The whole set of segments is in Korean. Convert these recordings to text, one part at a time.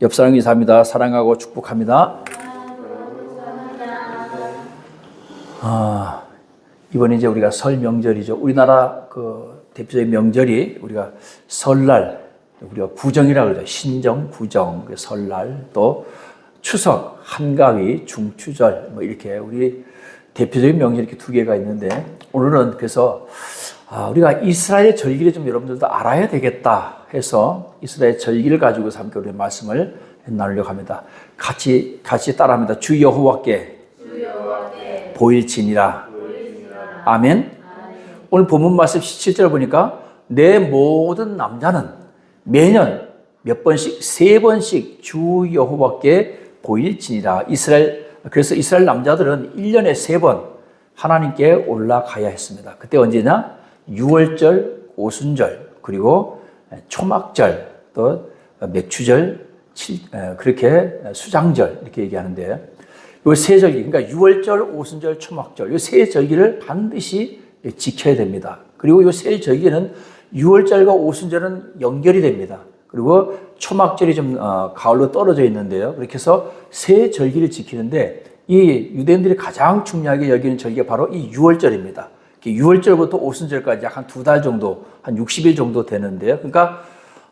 옆 사람 인사합니다. 사랑하고 축복합니다. 이번에 이제 우리가 설 명절이죠. 우리나라 그 대표적인 명절이 우리가 설날, 우리가 구정이라고 그러죠. 신정, 구정, 설날, 또 추석, 한가위, 중추절, 뭐 이렇게 우리 대표적인 명절 이렇게 두 개가 있는데, 오늘은 그래서 우리가 이스라엘 절기를 좀 여러분들도 알아야 되겠다 해서 이스라엘 절기를 가지고서 함께 우리 말씀을 나누려고 합니다. 같이 따라합니다. 주 여호와께 보일지니라. 아멘. 오늘 본문 말씀 17절 보니까 내 모든 남자는 매년 몇 번씩, 3번씩 주 여호와께 보일지니라. 그래서 이스라엘 남자들은 1년에 3번 하나님께 올라가야 했습니다. 그때 언제냐? 6월절, 오순절, 그리고 초막절, 또 맥추절, 그렇게 수장절 이렇게 얘기하는데, 이 세 절기, 그러니까 6월절, 오순절, 초막절, 이 세 절기를 반드시 지켜야 됩니다. 그리고 이 세 절기는 6월절과 오순절은 연결이 됩니다. 그리고 초막절이 좀 가을로 떨어져 있는데요. 그렇게 해서 세 절기를 지키는데, 이 유대인들이 가장 중요하게 여기는 절기가 바로 이 6월절입니다. 6월절부터 오순절까지 약 한 2달 정도, 한 60일 정도 되는데요. 그러니까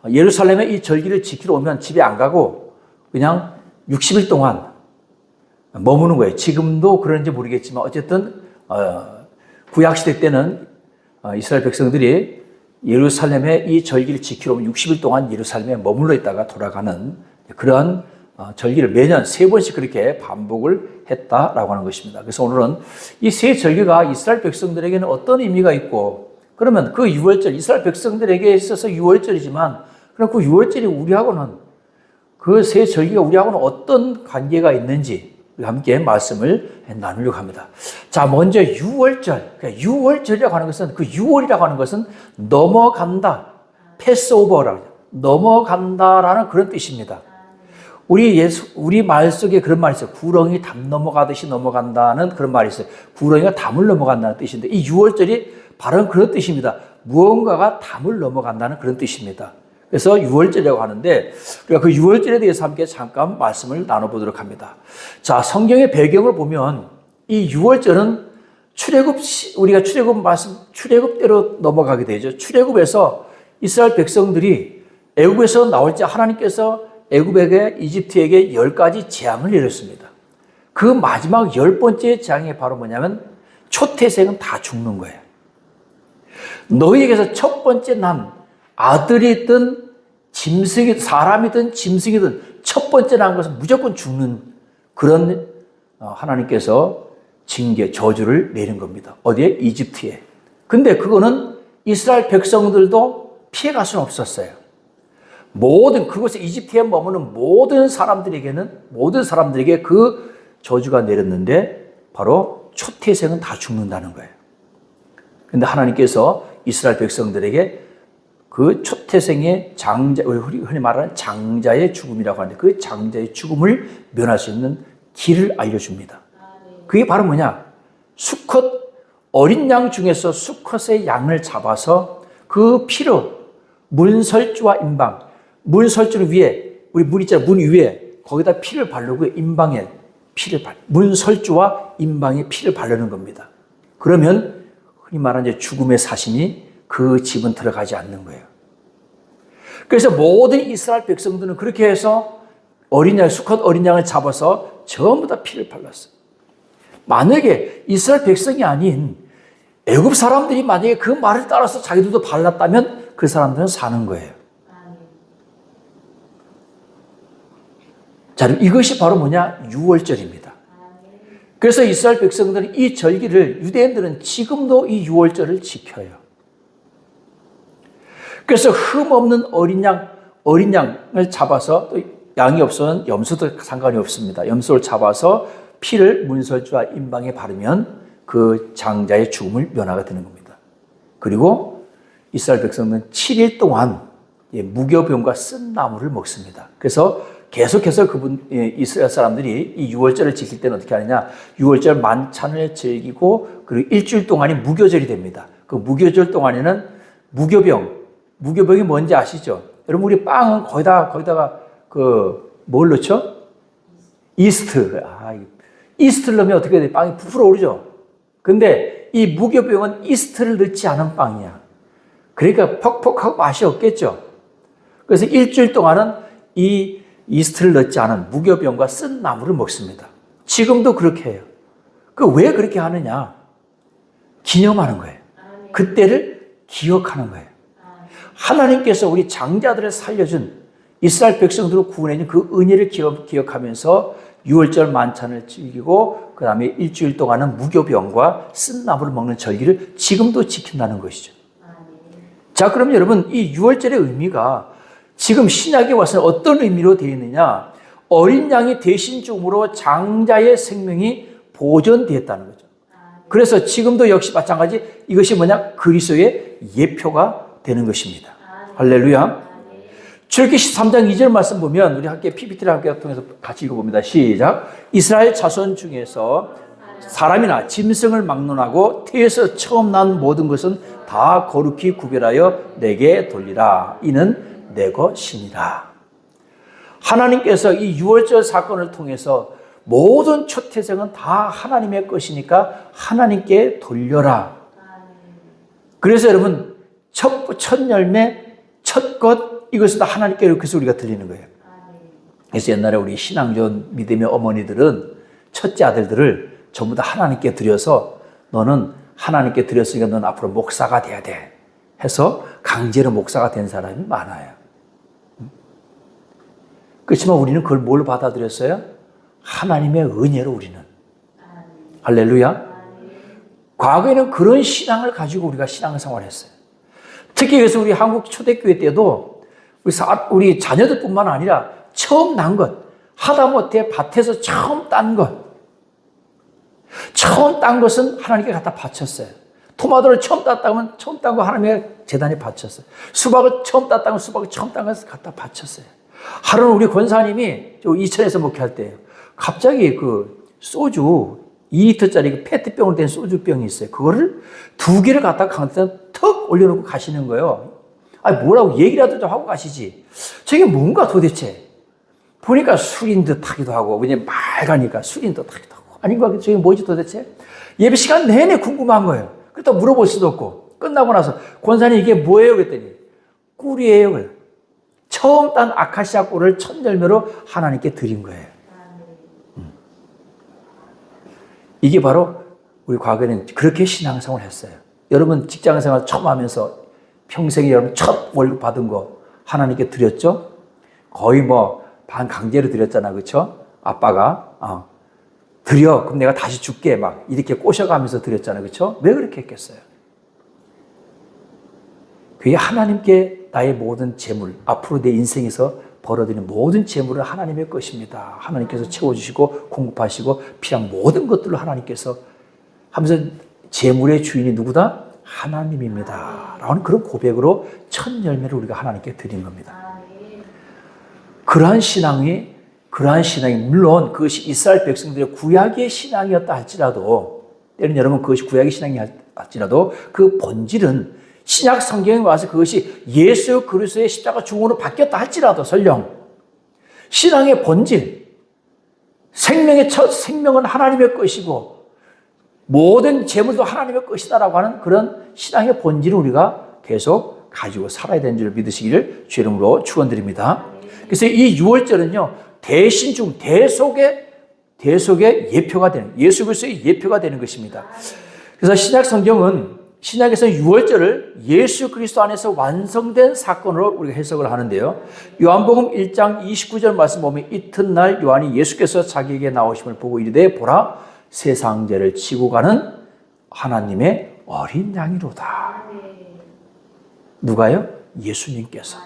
예루살렘에 이 절기를 지키러 오면 집에 안 가고 그냥 60일 동안 머무는 거예요. 지금도 그런지 모르겠지만 어쨌든 구약시대 때는 이스라엘 백성들이 예루살렘에 이 절기를 지키러 오면 60일 동안 예루살렘에 머물러 있다가 돌아가는 그런 절기를 매년 3번씩 그렇게 반복을 했다라고 하는 것입니다. 그래서 오늘은 이 세 절기가 이스라엘 백성들에게는 어떤 의미가 있고, 그러면 그 6월절, 이스라엘 백성들에게 있어서 6월절이지만, 그럼 그 6월절이 우리하고는, 그 세 절기가 우리하고는 어떤 관계가 있는지 함께 말씀을 나누려고 합니다. 자, 먼저 6월절. 6월절이라고 하는 것은, 그 6월이라고 하는 것은 넘어간다, 패스오버라고 하죠. 넘어간다라는 그런 뜻입니다. 우리 말 속에 그런 말이 있어요. 구렁이 담 넘어가듯이 넘어간다는 그런 말이 있어요. 구렁이가 담을 넘어간다는 뜻인데, 이 6월절이 바로 그런 뜻입니다. 무언가가 담을 넘어간다는 그런 뜻입니다. 그래서 6월절이라고 하는데, 우리가 그 6월절에 대해서 함께 잠깐 말씀을 나눠보도록 합니다. 자, 성경의 배경을 보면 이 6월절은 우리가 출애굽대로 넘어가게 되죠. 출애굽에서 이스라엘 백성들이 애굽에서 나올 때 하나님께서 애굽에게, 이집트에게 10가지 재앙을 내렸습니다. 그 마지막 10번째 재앙이 바로 뭐냐면 초태생은 다 죽는 거예요. 너희에게서 첫 번째 난 아들이든 짐승이든 사람이든 짐승이든 첫 번째 난 것은 무조건 죽는 그런 하나님께서 징계, 저주를 내린 겁니다. 어디에? 이집트에. 근데 그거는 이스라엘 백성들도 피해갈 수는 없었어요. 그곳에 이집트에 머무는 모든 사람들에게 그 저주가 내렸는데 바로 초태생은 다 죽는다는 거예요. 그런데 하나님께서 이스라엘 백성들에게 그 초태생의 우리 흔히 말하는 장자의 죽음이라고 하는데, 그 장자의 죽음을 면할 수 있는 길을 알려줍니다. 그게 바로 뭐냐? 어린 양 중에서 수컷의 양을 잡아서 그 피로 문설주와 임방, 문설주를 위에, 우리 문 있잖아요. 문 위에 거기다 피를 바르고 임방에 문설주와 임방에 피를 바르는 겁니다. 그러면 흔히 말하는 이제 죽음의 사신이 그 집은 들어가지 않는 거예요. 그래서 모든 이스라엘 백성들은 그렇게 해서 수컷 어린 양을 잡아서 전부 다 피를 발랐어요. 만약에 이스라엘 백성이 아닌 애굽 사람들이 만약에 그 말을 따라서 자기들도 발랐다면 그 사람들은 사는 거예요. 자, 이것이 바로 뭐냐? 6월절입니다. 그래서 이스라엘 백성들은 이 절기를, 유대인들은 지금도 이 6월절을 지켜요. 그래서 흠 없는 어린 양을 잡아서, 또 양이 없으면 염소도 상관이 없습니다. 염소를 잡아서 피를 문설주와 임방에 바르면 그 장자의 죽음을 면하게 되는 겁니다. 그리고 이스라엘 백성은 7일 동안 무교병과 쓴 나무를 먹습니다. 그래서 계속해서 이스라엘 사람들이 이 6월절을 지킬 때는 어떻게 하느냐? 6월절 만찬을 즐기고, 그리고 일주일 동안이 무교절이 됩니다. 그 무교절 동안에는 무교병이 뭔지 아시죠? 여러분, 우리 빵은 거기다가 뭘 넣죠? 이스트. 이스트를 넣으면 어떻게 돼? 빵이 부풀어 오르죠. 근데 이 무교병은 이스트를 넣지 않은 빵이야. 그러니까 퍽퍽하고 맛이 없겠죠. 그래서 일주일 동안은 이 이스트를 넣지 않은 무교병과 쓴 나물을 먹습니다. 지금도 그렇게 해요. 왜 그렇게 하느냐? 기념하는 거예요. 그때를 기억하는 거예요. 하나님께서 우리 장자들을 살려준 이스라엘 백성들을 구원해준 그 은혜를 기억하면서 유월절 만찬을 즐기고 그 다음에 일주일 동안은 무교병과 쓴 나물을 먹는 절기를 지금도 지킨다는 것이죠. 자, 그럼 여러분 이 유월절의 의미가 지금 신약에 와서 어떤 의미로 되어 있느냐? 어린 양이 대신 죽음으로 장자의 생명이 보존되었다는 거죠. 그래서 지금도 역시 마찬가지 이것이 뭐냐? 그리스도의 예표가 되는 것입니다. 할렐루야. 출애굽기 13장 2절 말씀 보면 우리 함께 PPT를 함께 통해서 같이 읽어봅니다. 시작. 이스라엘 자손 중에서 사람이나 짐승을 막론하고 태에서 처음 난 모든 것은 다 거룩히 구별하여 내게 돌리라. 이는 내 것이니라. 하나님께서 이 유월절 사건을 통해서 모든 초태생은 다 하나님의 것이니까 하나님께 돌려라. 그래서 여러분 첫 열매, 첫 것 이것을 다 하나님께 이렇게 해서 우리가 드리는 거예요. 그래서 옛날에 우리 신앙전 믿음의 어머니들은 첫째 아들들을 전부 다 하나님께 드려서 너는 하나님께 드렸으니까 너는 앞으로 목사가 돼야 돼 해서 강제로 목사가 된 사람이 많아요. 그렇지만 우리는 그걸 뭘 받아들였어요? 하나님의 은혜로 우리는. 할렐루야. 과거에는 그런 신앙을 가지고 우리가 신앙생활을 했어요. 특히 그래서 우리 한국 초대교회 때도 우리 자녀들뿐만 아니라 처음 난 것, 하다못해 밭에서 처음 딴 것, 처음 딴 것은 하나님께 갖다 바쳤어요. 토마토를 처음 땄다면 처음 딴 거 하나님의 재단에 바쳤어요. 수박을 처음 땄다면 수박을 처음 딴 것을 갖다 바쳤어요. 하루는 우리 권사님이 이천에서 목회할 때예요. 갑자기 그 소주 2리터짜리 그 페트병으로 된 소주병이 있어요. 그거를 2개를 갖다가 강에다 턱 올려놓고 가시는 거예요. 아니 뭐라고 얘기라도 좀 하고 가시지. 저게 뭔가 도대체. 보니까 술인 듯 하기도 하고 왜냐면 맑으니까 술인 듯 하기도 하고 아닌가 저게 뭐지 도대체. 예배 시간 내내 궁금한 거예요. 그렇다 물어볼 수도 없고 끝나고 나서 권사님 이게 뭐예요? 그랬더니 꿀이에요. 그래요. 처음 딴 아카시아 꿀을 첫 열매로 하나님께 드린 거예요. 이게 바로 우리 과거에는 그렇게 신앙생활을 했어요. 여러분 직장생활 처음 하면서 평생에 여러분 첫 월급 받은 거 하나님께 드렸죠? 거의 반강제로 드렸잖아. 그렇죠? 아빠가 드려. 그럼 내가 다시 줄게. 막 이렇게 꼬셔가면서 드렸잖아. 그렇죠? 왜 그렇게 했겠어요? 그게 하나님께 나의 모든 재물, 앞으로 내 인생에서 벌어들이는 모든 재물은 하나님의 것입니다. 하나님께서 채워주시고 공급하시고 필요한 모든 것들로 하나님께서 하면서 재물의 주인이 누구다? 하나님입니다. 라는 그런 고백으로 첫 열매를 우리가 하나님께 드린 겁니다. 그러한 신앙이 물론 그것이 이스라엘 백성들의 구약의 신앙이었다 할지라도 때는 여러분 그것이 구약의 신앙이 할지라도 그 본질은 신약 성경에 와서 그것이 예수 그리스도의 십자가 죽음으로 바뀌었다 할지라도 설령 신앙의 본질, 생명의 첫 생명은 하나님의 것이고 모든 재물도 하나님의 것이다라고 하는 그런 신앙의 본질을 우리가 계속 가지고 살아야 되는 줄 믿으시기를 주의 이름으로 축원드립니다. 그래서 이 유월절은요 대신 죽음, 대속의 예표가 되는 예수 그리스도의 예표가 되는 것입니다. 그래서 신약 성경은 신약에서 유월절을 예수 그리스도 안에서 완성된 사건으로 우리가 해석을 하는데요. 요한복음 1장 29절 말씀 보면 이튿날 요한이 예수께서 자기에게 나오심을 보고 이르되 보라 세상 죄를 지고 가는 하나님의 어린 양이로다. 누가요? 예수님께서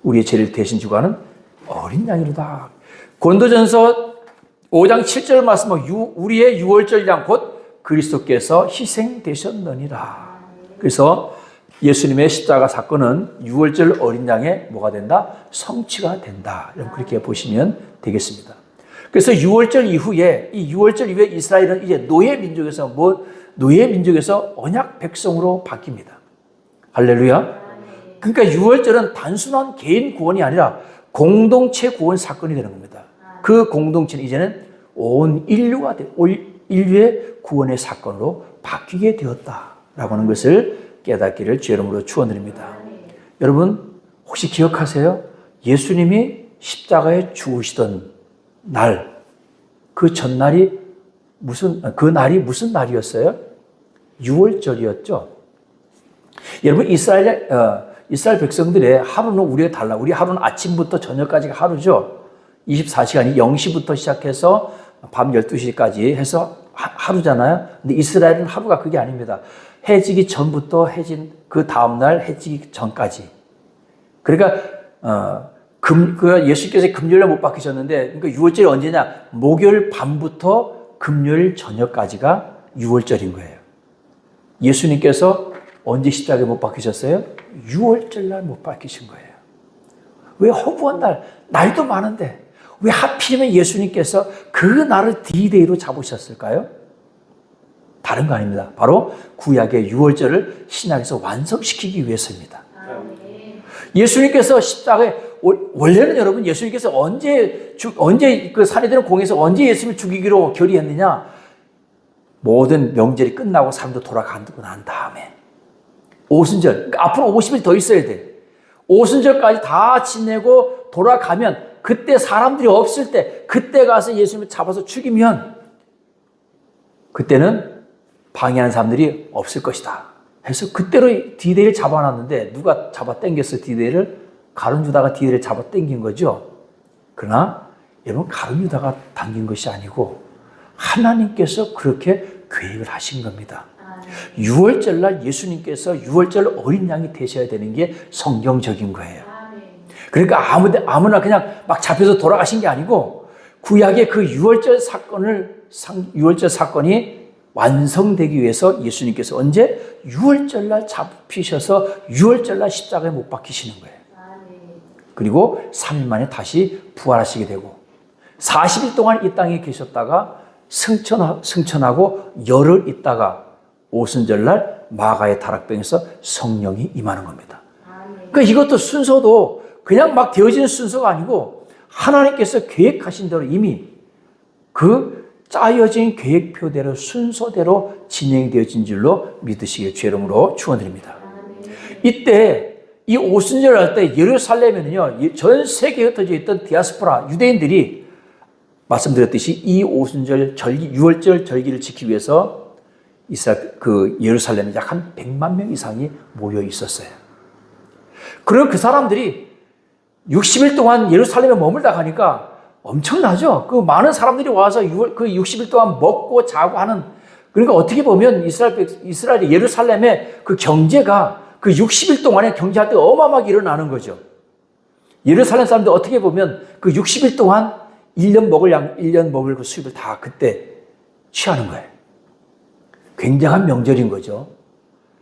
우리의 죄를 대신 지고 가는 어린 양이로다. 고린도전서 5장 7절 말씀 우리의 유월절 양 곧 그리스도께서 희생되셨느니라. 그래서 예수님의 십자가 사건은 유월절 어린 양의 뭐가 된다? 성취가 된다. 그렇게 보시면 되겠습니다. 그래서 유월절 이후에 이스라엘은 이제 노예 민족에서 언약 백성으로 바뀝니다. 할렐루야. 그러니까 유월절은 단순한 개인 구원이 아니라 공동체 구원 사건이 되는 겁니다. 그 공동체는 이제는 온 인류가 온 인류의 구원의 사건으로 바뀌게 되었다라고 하는 것을 깨닫기를 주의 이름으로 축원드립니다. 여러분 혹시 기억하세요? 예수님이 십자가에 죽으시던 날, 그 전날이 그 날이 무슨 날이었어요? 6월절이었죠. 여러분 이스라엘 백성들의 하루는 우리가 달라. 우리 하루는 아침부터 저녁까지가 하루죠. 24시간이 0시부터 시작해서 밤 12시까지 해서 하루잖아요. 근데 이스라엘은 하루가 그게 아닙니다. 해지기 전부터 해진 그 다음날 해지기 전까지. 그러니까 예수께서 금요일에 못 박히셨는데, 그러니까 6월절이 언제냐? 목요일 밤부터 금요일 저녁까지가 6월절인 거예요. 예수님께서 언제 십자가에 못 박히셨어요? 6월절 날 못 박히신 거예요. 왜 허구한 날, 날도 많은데 왜 하필이면 예수님께서 그 날을 D-Day로 잡으셨을까요? 다른 거 아닙니다. 바로 구약의 6월절을 신약에서 완성시키기 위해서입니다. 예수님께서 십자가에, 원래는 여러분 예수님께서 언제 그 산에드는 공에서 언제 예수님을 죽이기로 결의했느냐? 모든 명절이 끝나고 사람도 돌아가고 난 다음에 오순절, 그러니까 앞으로 50일 더 있어야 돼. 오순절까지 다 지내고 돌아가면, 그때 사람들이 없을 때 그때 가서 예수님을 잡아서 죽이면 그때는 방해하는 사람들이 없을 것이다 해서 그때로 D-Day를 잡아놨는데, 누가 잡아 당겼어? D-Day를? 가룟 유다가 D-Day를 잡아 당긴 거죠. 그러나 여러분 가룟 유다가 당긴 것이 아니고 하나님께서 그렇게 계획을 하신 겁니다. 6월절 날 예수님께서 6월절 어린 양이 되셔야 되는 게 성경적인 거예요. 그러니까 아무나 그냥 막 잡혀서 돌아가신 게 아니고, 구약의 그 6월절 사건이 완성되기 위해서 예수님께서 언제? 6월절 날 잡히셔서 6월절 날 십자가에 못 박히시는 거예요. 그리고 3일 만에 다시 부활하시게 되고 40일 동안 이 땅에 계셨다가 승천하고 열흘 있다가 오순절날 마가의 다락방에서 성령이 임하는 겁니다. 그러니까 이것도 순서도 그냥 막 되어지는 순서가 아니고 하나님께서 계획하신 대로 이미 그 짜여진 계획표대로 순서대로 진행되어진 줄로 믿으시길 주의 이름으로 축원드립니다. 이때 이 오순절 할 때 예루살렘에는요, 전 세계에 흩어져 있던 디아스포라 유대인들이 말씀드렸듯이 이 오순절 절기, 6월절 절기를 지키기 위해서 예루살렘에 약 한 100만 명 이상이 모여 있었어요. 그리고 그 사람들이 60일 동안 예루살렘에 머물다 가니까 엄청나죠? 그 많은 사람들이 와서 그 60일 동안 먹고 자고 하는, 그러니까 어떻게 보면 이스라엘 예루살렘의 그 경제가 그 60일 동안에 경제할 때 어마어마하게 일어나는 거죠. 예루살렘 사람들 어떻게 보면 그 60일 동안 1년 먹을 그 수입을 다 그때 취하는 거예요. 굉장한 명절인 거죠.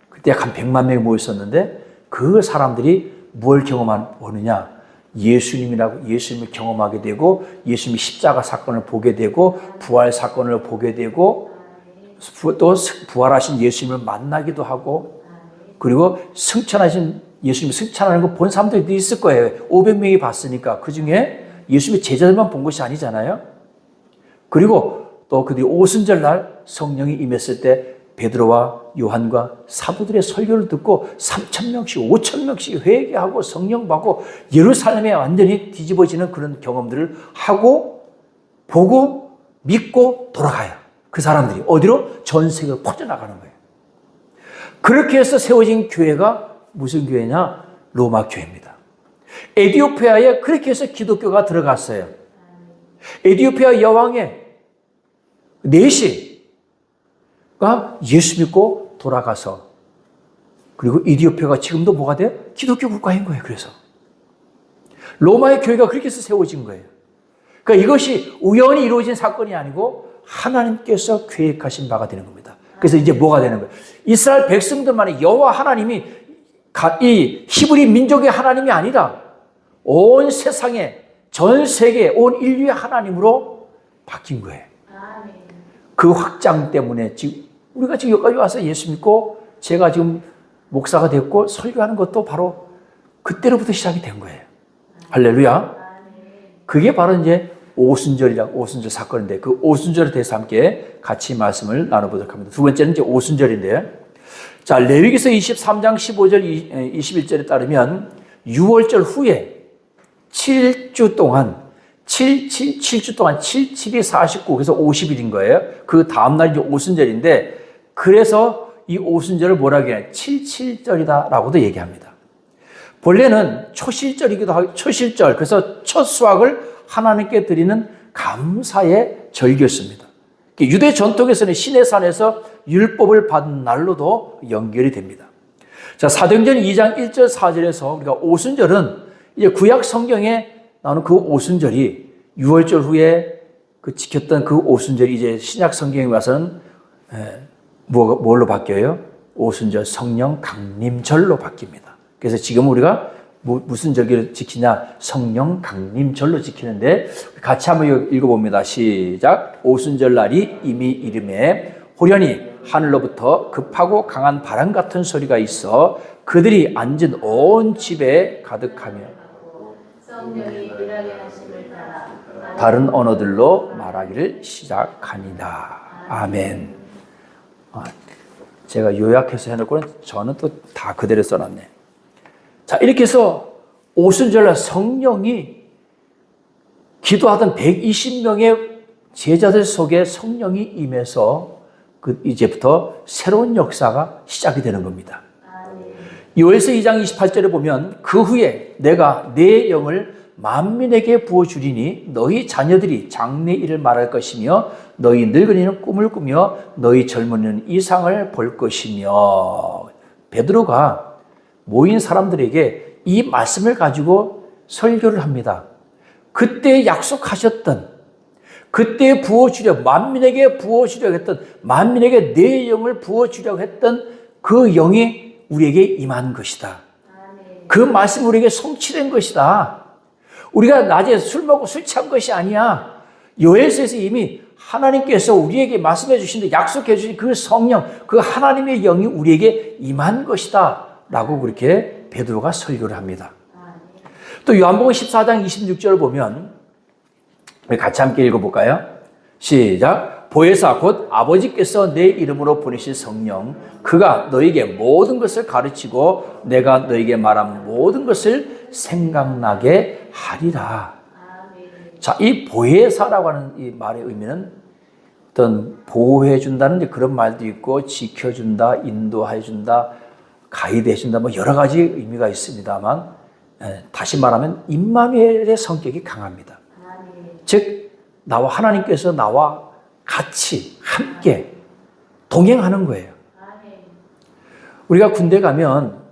그때 약 한 100만 명이 모였었는데 그 사람들이 뭘 경험하느냐? 예수님을 경험하게 되고 예수님이 십자가 사건을 보게 되고 부활 사건을 보게 되고 또 부활하신 예수님을 만나기도 하고, 그리고 승천하신 예수님이 승천하는 거 본 사람들도 있을 거예요. 500명이 봤으니까. 그 중에 예수님의 제자들만 본 것이 아니잖아요. 그리고 또 그 뒤 오순절 날 성령이 임했을 때 베드로와 요한과 사도들의 설교를 듣고 3,000명씩 5,000명씩 회개하고 성령 받고 예루살렘에 완전히 뒤집어지는 그런 경험들을 하고 보고 믿고 돌아가요. 그 사람들이 어디로? 전 세계로 퍼져나가는 거예요. 그렇게 해서 세워진 교회가 무슨 교회냐? 로마 교회입니다. 에티오피아에 그렇게 해서 기독교가 들어갔어요. 에티오피아 여왕의 넷이가 예수 믿고 돌아가서, 그리고 에티오피아가 지금도 뭐가 돼요? 기독교 국가인 거예요. 그래서 로마의 교회가 그렇게 해서 세워진 거예요. 그러니까 이것이 우연히 이루어진 사건이 아니고 하나님께서 계획하신 바가 되는 겁니다. 그래서 이제 뭐가 되는 거예요? 이스라엘 백성들만의 여호와 하나님이 이 히브리 민족의 하나님이 아니라 온 세상에, 전 세계, 온 인류의 하나님으로 바뀐 거예요. 그 확장 때문에 지금 우리가 지금 여기까지 와서 예수 믿고 제가 지금 목사가 됐고 설교하는 것도 바로 그때로부터 시작이 된 거예요. 할렐루야. 그게 바로 이제 오순절 사건인데 그 오순절에 대해서 함께 같이 말씀을 나눠보도록 합니다. 두 번째는 이제 오순절인데 자, 레위기서 23장 15절 21절에 따르면 6월절 후에 7주 동안 7주 동안 7이 49 그래서 50일인 거예요. 그 다음날 이제 오순절인데 그래서 이 오순절을 뭐라고 해요? 77절이다라고도 얘기합니다. 본래는 초실절이기도 하고 초실절 그래서 첫 수확을 하나님께 드리는 감사의 절기였습니다. 유대 전통에서는 시내산에서 율법을 받은 날로도 연결이 됩니다. 자, 사도행전 2장 1절 4절에서 우리가 오순절은 이제 구약 성경에 나오는 그 오순절이 6월절 후에 그 지켰던 그 오순절이 이제 신약 성경에 와서는 뭘로 바뀌어요? 오순절 성령 강림절로 바뀝니다. 그래서 지금 우리가 무슨 절기를 지키냐? 성령 강림절로 지키는데 같이 한번 읽어봅니다. 시작. 오순절 날이 이미 이름에 호련히 하늘로부터 급하고 강한 바람 같은 소리가 있어 그들이 앉은 온 집에 가득하며 성령이 일하게 하심을 따라 다른 언어들로 말하기를 시작하니라. 아멘. 제가 요약해서 해놓고는 저는 또 다 그대로 써놨네. 자, 이렇게 해서 오순절날 성령이 기도하던 120명의 제자들 속에 성령이 임해서 이제부터 새로운 역사가 시작이 되는 겁니다. 요엘서 2장 28절에 보면 그 후에 내가 내 영을 만민에게 부어주리니 너희 자녀들이 장래 일을 말할 것이며 너희 늙은이는 꿈을 꾸며 너희 젊은이는 이상을 볼 것이며 베드로가 모인 사람들에게 이 말씀을 가지고 설교를 합니다. 그때 약속하셨던 그때 부어주려 만민에게 부어주려고 했던 만민에게 내 영을 부어주려고 했던 그 영이 우리에게 임한 것이다. 그 말씀이 우리에게 성취된 것이다. 우리가 낮에 술 먹고 술 취한 것이 아니야. 요엘서에서 이미 하나님께서 우리에게 말씀해 주신 약속해 주신 그 성령 그 하나님의 영이 우리에게 임한 것이다 라고 그렇게 베드로가 설교를 합니다. 또 요한복음 14장 26절을 보면 우리 같이 함께 읽어볼까요? 시작. 보혜사 곧 아버지께서 내 이름으로 보내신 성령 그가 너에게 모든 것을 가르치고 내가 너에게 말한 모든 것을 생각나게 하리라. 자, 이 보혜사라고 하는 이 말의 의미는 어떤 보호해준다는 그런 말도 있고 지켜준다, 인도해준다, 가이드해준다 뭐 여러 가지 의미가 있습니다만 다시 말하면 임마누엘의 성격이 강합니다. 즉 나와 하나님께서 나와 같이 함께 동행하는 거예요. 우리가 군대 가면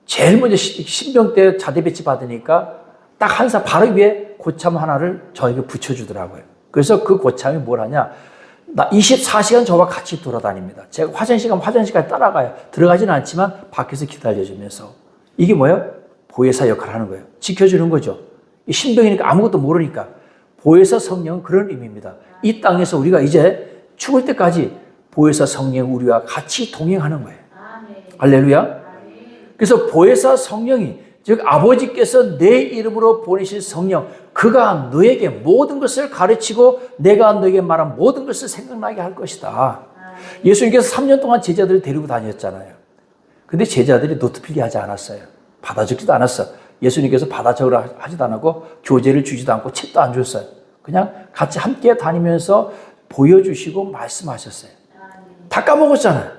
제일 먼저 신병 때 자대 배치 받으니까 딱 한 사 바로 위에 고참 하나를 저에게 붙여주더라고요. 그래서 그 고참이 뭘 하냐? 나 24시간 저와 같이 돌아다닙니다. 제가 화장실 가면 화장실까지 따라가요. 들어가지는 않지만 밖에서 기다려주면서. 이게 뭐예요? 보혜사 역할을 하는 거예요. 지켜주는 거죠. 신병이니까 아무것도 모르니까. 보혜사 성령은 그런 의미입니다. 이 땅에서 우리가 이제 죽을 때까지 보혜사 성령 우리와 같이 동행하는 거예요. 할렐루야. 그래서 보혜사 성령이 즉 아버지께서 내 이름으로 보내신 성령 그가 너에게 모든 것을 가르치고 내가 너에게 말한 모든 것을 생각나게 할 것이다. 예수님께서 3년 동안 제자들을 데리고 다녔잖아요. 근데 제자들이 노트필기 하지 않았어요. 받아 적지도 않았어. 예수님께서 받아 적으라 하지도 않았고 교재를 주지도 않고 책도 안 줬어요. 그냥 같이 함께 다니면서 보여주시고 말씀하셨어요. 다 까먹었잖아요.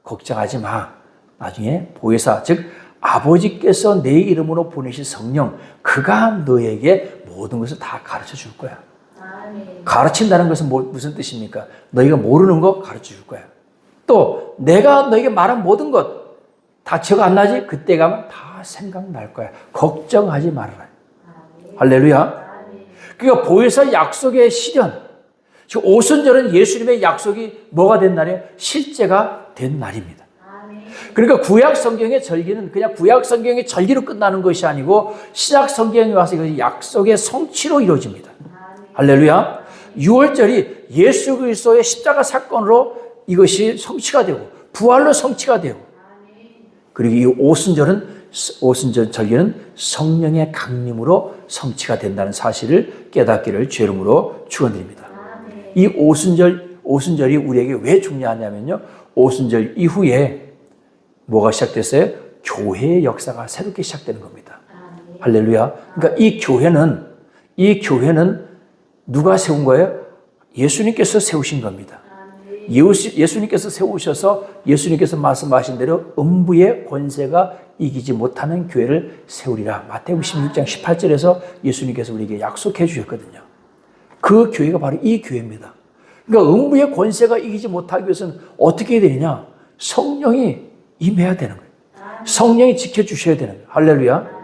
걱정하지 마. 나중에 보혜사 즉 아버지께서 내 이름으로 보내신 성령 그가 너에게 모든 것을 다 가르쳐 줄 거야. 가르친다는 것은 무슨 뜻입니까? 너희가 모르는 거 가르쳐 줄 거야. 또 내가 너에게 말한 모든 것 다 기억 안 나지? 그때 가면 다 생각날 거야. 걱정하지 말아라. 할렐루야. 그러니까 보혜사 약속의 실현. 지금 오순절은 예수님의 약속이 뭐가 된 날이에요? 실제가 된 날입니다. 그러니까 구약 성경의 절기는 그냥 구약 성경의 절기로 끝나는 것이 아니고 신약 성경에 와서 이것이 약속의 성취로 이루어집니다. 할렐루야. 6월절이 예수 그리스도의 십자가 사건으로 이것이 성취가 되고 부활로 성취가 되고 그리고 이 오순절은 오순절 절기는 성령의 강림으로 성취가 된다는 사실을 깨닫기를 주의 이름으로 축원드립니다. 이 오순절이 우리에게 왜 중요하냐면요. 오순절 이후에 뭐가 시작됐어요? 교회의 역사가 새롭게 시작되는 겁니다. 할렐루야. 그러니까 이 교회는 누가 세운 거예요? 예수님께서 세우신 겁니다. 예수님께서 세우셔서 예수님께서 말씀하신 대로 음부의 권세가 이기지 못하는 교회를 세우리라. 마태복음 16장 18절에서 예수님께서 우리에게 약속해 주셨거든요. 그 교회가 바로 이 교회입니다. 그러니까 음부의 권세가 이기지 못하기 위해서는 어떻게 해야 되느냐? 성령이 임해야 되는 거예요. 성령이 지켜주셔야 되는 거예요. 할렐루야.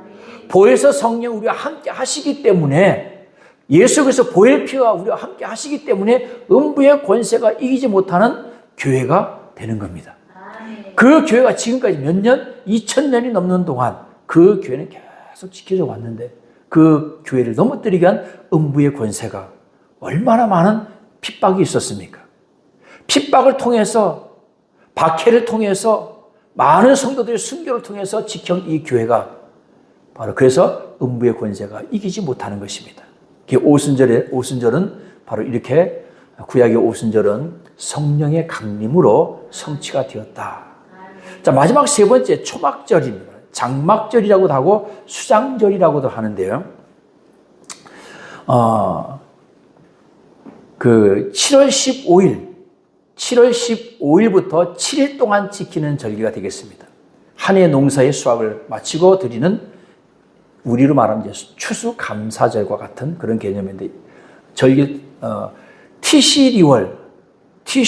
보혜사 성령 우리와 함께 하시기 때문에 예수께서 보혈 피와 우리와 함께 하시기 때문에 음부의 권세가 이기지 못하는 교회가 되는 겁니다. 그 교회가 지금까지 몇 년? 2000년이 넘는 동안 그 교회는 계속 지켜져 왔는데 그 교회를 넘어뜨리게 한 음부의 권세가 얼마나 많은 핍박이 있었습니까? 핍박을 통해서 박해를 통해서 많은 성도들의 순교를 통해서 지켜온 이 교회가 바로 그래서 음부의 권세가 이기지 못하는 것입니다. 오순절은 바로 이렇게 구약의 오순절은 성령의 강림으로 성취가 되었다. 자, 마지막 세 번째 초막절입니다. 장막절이라고도 하고 수장절이라고도 하는데요. 7월 15일부터 7일 동안 지키는 절기가 되겠습니다. 한 해 농사의 수확을 마치고 드리는 우리로 말하면 이제 추수감사절과 같은 그런 개념인데 절기 티시리월 그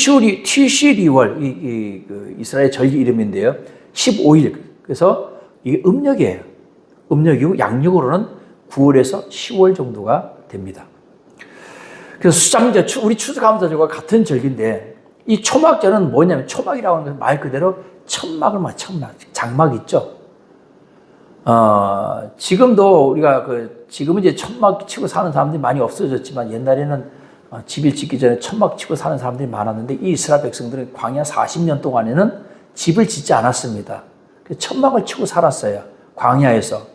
이스라엘 절기 이름인데요. 15일 그래서 이게 음력이에요. 음력이고 양력으로는 9월에서 10월 정도가 됩니다. 그래서 수장절 우리 추수감사절과 같은 절기인데 이 초막절은 뭐냐면 초막이라고 하는 것은 말 그대로 천막을 장막 있죠. 지금도 우리가 지금은 이제 천막 치고 사는 사람들이 많이 없어졌지만 옛날에는 집을 짓기 전에 천막 치고 사는 사람들이 많았는데 이 이스라엘 백성들은 광야 40년 동안에는 집을 짓지 않았습니다. 천막을 치고 살았어요. 광야에서.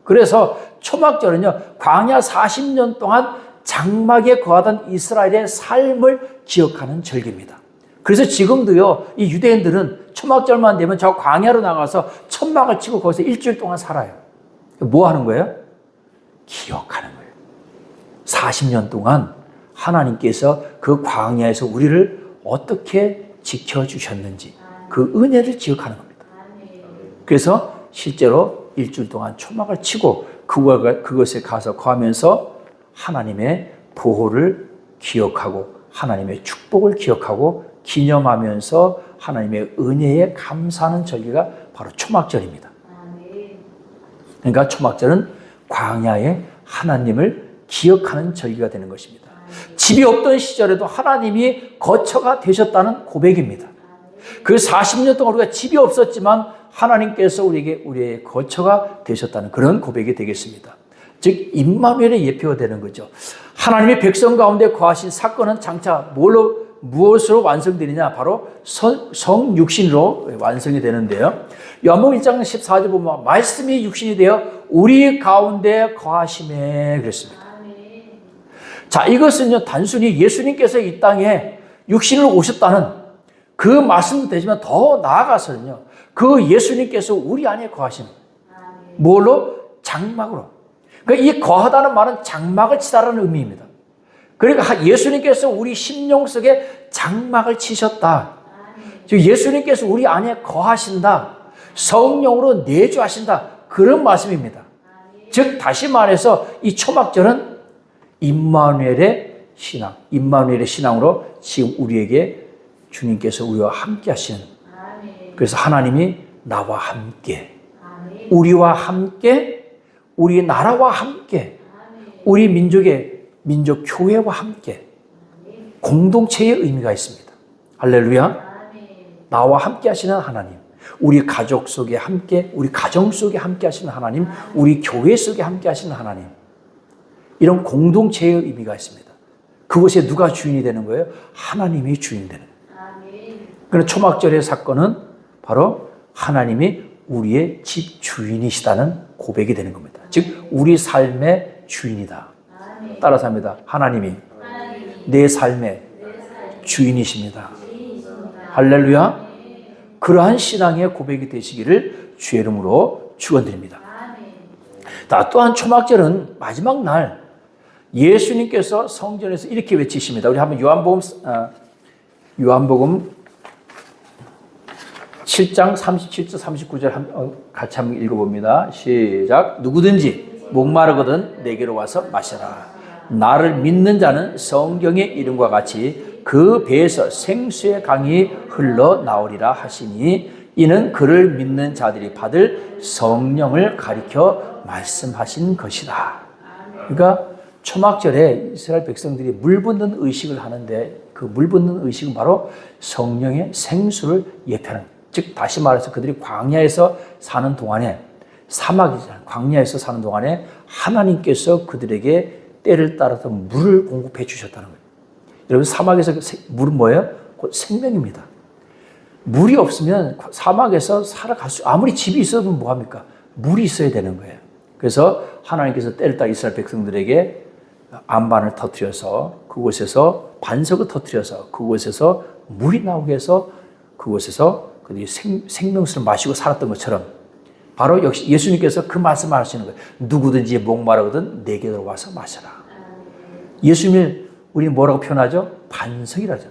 그래서 초막절은요, 광야 40년 동안 장막에 거하던 이스라엘의 삶을 기억하는 절기입니다. 그래서 지금도요, 이 유대인들은 초막절만 되면 저 광야로 나가서 천막을 치고 거기서 일주일 동안 살아요. 뭐 하는 거예요? 기억하는 거예요. 40년 동안 하나님께서 그 광야에서 우리를 어떻게 지켜주셨는지 그 은혜를 기억하는 겁니다. 그래서 실제로 일주일 동안 초막을 치고 그것에 가서 거하면서 하나님의 보호를 기억하고 하나님의 축복을 기억하고 기념하면서 하나님의 은혜에 감사하는 절기가 바로 초막절입니다. 그러니까 초막절은 광야의 하나님을 기억하는 절기가 되는 것입니다. 집이 없던 시절에도 하나님이 거처가 되셨다는 고백입니다. 그 40년 동안 우리가 집이 없었지만 하나님께서 우리에게 우리의 거처가 되셨다는 그런 고백이 되겠습니다. 즉 임마누엘의 예표가 되는 거죠. 하나님의 백성 가운데 거하신 사건은 장차 무엇으로 완성되느냐? 바로 성육신으로 완성이 되는데요. 요한복음 1장 14절 보면 말씀이 육신이 되어 우리 가운데 거하심에 그랬습니다. 자, 이것은요 단순히 예수님께서 이 땅에 육신으로 오셨다는 그 말씀도 되지만 더 나아가서는요 그 예수님께서 우리 안에 거하심. 뭘로? 장막으로. 그러니까 이 거하다는 말은 장막을 치다라는 의미입니다. 그러니까 예수님께서 우리 심령 속에 장막을 치셨다. 즉 예수님께서 우리 안에 거하신다. 성령으로 내주하신다. 그런 말씀입니다. 즉 다시 말해서 이 초막절은 임마누엘의 신앙, 임마누엘의 신앙으로 지금 우리에게 주님께서 우리와 함께 하시는, 그래서 하나님이 나와 함께, 우리와 함께, 우리 나라와 함께, 우리 민족 교회와 함께 공동체의 의미가 있습니다. 할렐루야. 나와 함께 하시는 하나님, 우리 가족 속에 함께, 우리 가정 속에 함께 하시는 하나님, 우리 교회 속에 함께 하시는 하나님, 이런 공동체의 의미가 있습니다. 그곳에 누가 주인이 되는 거예요? 하나님이 주인 되는 거예요. 그런 초막절의 사건은 바로 하나님이 우리의 집 주인이시다는 고백이 되는 겁니다. 즉 우리 삶의 주인이다. 따라서 합니다. 하나님이 내 삶의 주인이십니다. 할렐루야. 그러한 신앙의 고백이 되시기를 주의 이름으로 축원드립니다. 또한 초막절은 마지막 날 예수님께서 성전에서 이렇게 외치십니다. 우리 한번 요한복음 7장 37절 39절 같이 한번 읽어봅니다. 시작. 누구든지 목마르거든 내게로 와서 마셔라. 나를 믿는 자는 성경의 이름과 같이 그 배에서 생수의 강이 흘러나오리라 하시니 이는 그를 믿는 자들이 받을 성령을 가리켜 말씀하신 것이다. 그러니까 초막절에 이스라엘 백성들이 물 붓는 의식을 하는데 그 물 붓는 의식은 바로 성령의 생수를 예표하는, 즉 다시 말해서 그들이 광야에서 사는 동안에, 사막이잖아요. 광야에서 사는 동안에 하나님께서 그들에게 때를 따라서 물을 공급해 주셨다는 거예요. 여러분 사막에서 물은 뭐예요? 곧 생명입니다. 물이 없으면 사막에서 살아갈 수, 아무리 집이 있어도 뭐합니까? 물이 있어야 되는 거예요. 그래서 하나님께서 때를 따라 이스라엘 백성들에게 안반을 터뜨려서 그곳에서 반석을 터뜨려서 그곳에서 물이 나오게 해서 그곳에서 그들이 생명수를 마시고 살았던 것처럼 바로 역시 예수님께서 그 말씀을 하시는 거예요. 누구든지 목마르거든 내게로 와서 마셔라. 예수님을 우리는 뭐라고 표현하죠? 반석이라죠.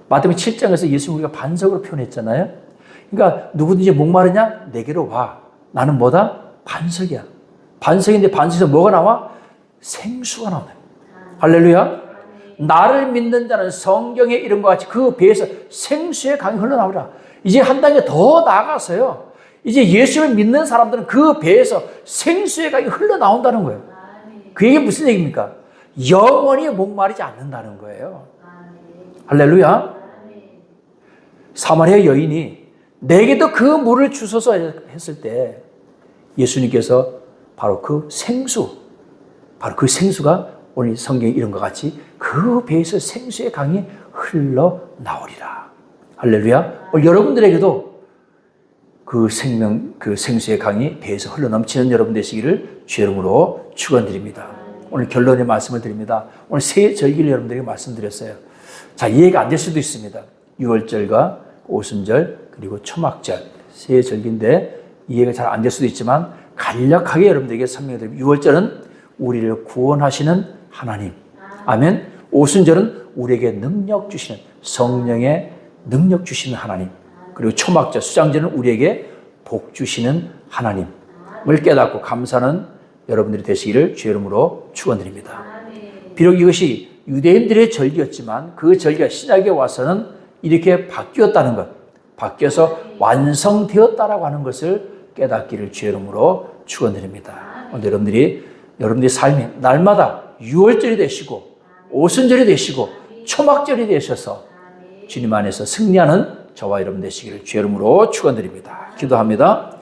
마태복음 7장에서 예수님 우리가 반석으로 표현했잖아요. 그러니까 누구든지 목마르냐? 내게로 와. 나는 뭐다? 반석이야. 반석인데 반석에서 뭐가 나와? 생수가 나오네. 할렐루야. 나를 믿는 자는 성경의 이름과 같이 그 배에서 생수의 강이 흘러나오리라. 이제 한 단계 더 나아가서요. 이제 예수를 믿는 사람들은 그 배에서 생수의 강이 흘러나온다는 거예요. 그 얘기 무슨 얘기입니까? 영원히 목마르지 않는다는 거예요. 할렐루야. 사마리아 여인이 내게도 그 물을 주소서 했을 때 예수님께서 바로 그 생수가 오늘 성경의 이름과 같이 그 배에서 생수의 강이 흘러나오리라. 할렐루야. 여러분들에게도 그 생수의 강이 배에서 흘러넘치는 여러분 되시기를 주의 이름으로 축원드립니다. 오늘 결론의 말씀을 드립니다. 오늘 세 절기를 여러분들에게 말씀드렸어요. 자, 이해가 안 될 수도 있습니다. 유월절과 오순절 그리고 초막절 세 절기인데 이해가 잘 안 될 수도 있지만 간략하게 여러분들에게 설명드립니다. 유월절은 우리를 구원하시는 하나님. 아멘. 오순절은 우리에게 능력 주시는, 성령의 능력 주시는 하나님. 그리고 초막절, 수장절은 우리에게 복 주시는 하나님을 깨닫고 감사하는 여러분들이 되시기를 주의 이름으로 축원드립니다. 비록 이것이 유대인들의 절기였지만 그 절기가 신약에 와서는 이렇게 바뀌었다는 것, 바뀌어서 완성되었다라고 하는 것을 깨닫기를 주의 이름으로 축원드립니다. 오늘 여러분들의 삶이 날마다 유월절이 되시고 오순절이 되시고 초막절이 되셔서 주님 안에서 승리하는 저와 여러분 되시기를 주의 이름으로 축원드립니다. 기도합니다.